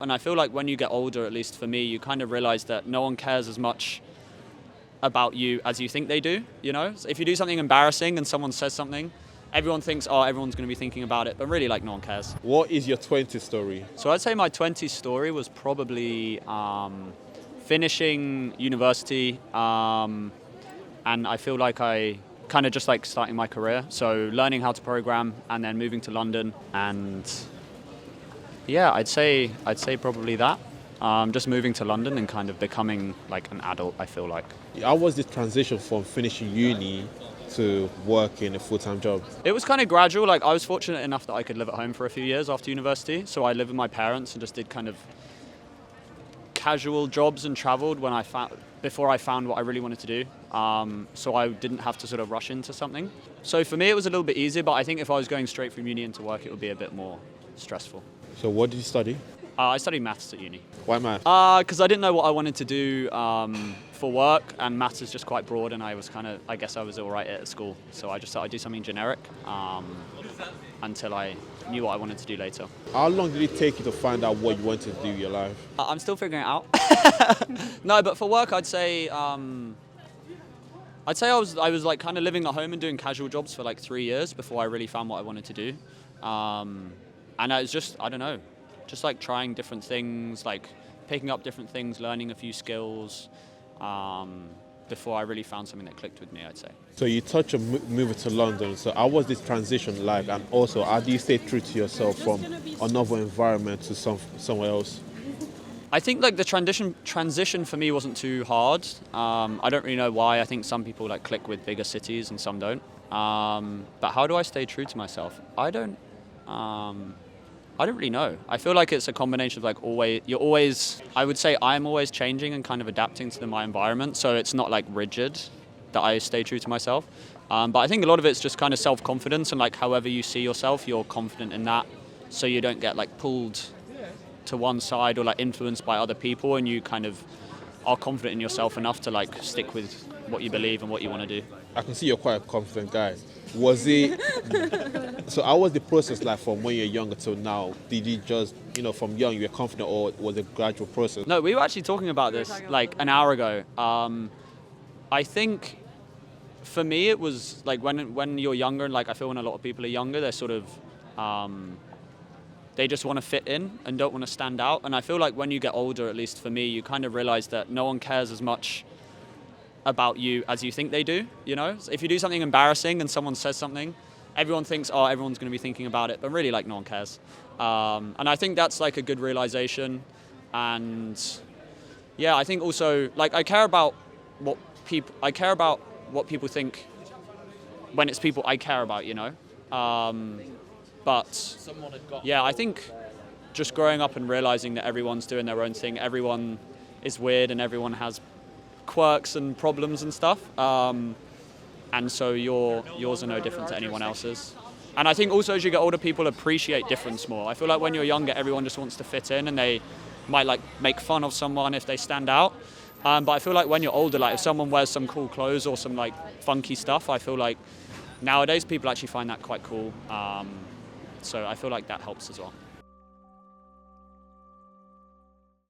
And I feel like when you get older, at least for me, you kind of realize that no one cares as much about you as you think they do, you know? So if you do something embarrassing and someone says something, everyone thinks, oh, everyone's going to be thinking about it, but really, like, no one cares. What is your 20s story? So I'd say my 20s story was probably finishing university, and I feel like I kind of just like starting my career. So learning how to program and then moving to London, and yeah, I'd say probably that. Just moving to London and kind of becoming like an adult, I feel like. How was the transition from finishing uni to working a full-time job? It was kind of gradual. Like, I was fortunate enough that I could live at home for a few years after university. So I lived with my parents and just did kind of casual jobs and traveled before I found what I really wanted to do. So I didn't have to sort of rush into something. So for me, it was a little bit easier, but I think if I was going straight from uni into work, it would be a bit more stressful. So what did you study? I studied maths at uni. Why math? Because I didn't know what I wanted to do for work, and maths is just quite broad, and I guess I was all right at school. So I just thought I'd do something generic until I knew what I wanted to do later. How long did it take you to find out what you wanted to do in your life? I'm still figuring it out. No, but for work, I'd say I was like kind of living at home and doing casual jobs for like 3 years before I really found what I wanted to do. And I was just, I don't know, just like trying different things, like picking up different things, learning a few skills before I really found something that clicked with me, I'd say. So you touched on moving to London. So how was this transition like? And also, how do you stay true to yourself from another environment to somewhere else? I think like the transition for me wasn't too hard. I don't really know why. I think some people like click with bigger cities and some don't. But how do I stay true to myself? I don't really know. I feel like it's a combination of like I would say I'm always changing and kind of adapting to my environment. So it's not like rigid that I stay true to myself. But I think a lot of it's just kind of self-confidence, and like however you see yourself, you're confident in that. So you don't get like pulled to one side or like influenced by other people, and you kind of are confident in yourself enough to like stick with what you believe and what you want to do. I can see you're quite a confident guy. Was it... So how was the process like from when you're younger till now? Did you just, from young you were confident, or was it a gradual process? No, we were actually talking about this like an hour ago. I think for me it was like when you're younger, and like I feel when a lot of people are younger, they're sort of... they just want to fit in and don't want to stand out. And I feel like when you get older, at least for me, you kind of realize that no one cares as much about you as you think they do, you know? So if you do something embarrassing and someone says something, everyone thinks, oh, everyone's going to be thinking about it, but really, like, no one cares. And I think that's like a good realization. And yeah, I think also, like, I care about what people think when it's people I care about, you know? But yeah, I think just growing up and realizing that everyone's doing their own thing, everyone is weird and everyone has quirks and problems and stuff. And so yours are no different to anyone else's. And I think also as you get older, people appreciate difference more. I feel like when you're younger, everyone just wants to fit in, and they might like make fun of someone if they stand out. But I feel like when you're older, like if someone wears some cool clothes or some like funky stuff, I feel like nowadays people actually find that quite cool. So I feel like that helps as well.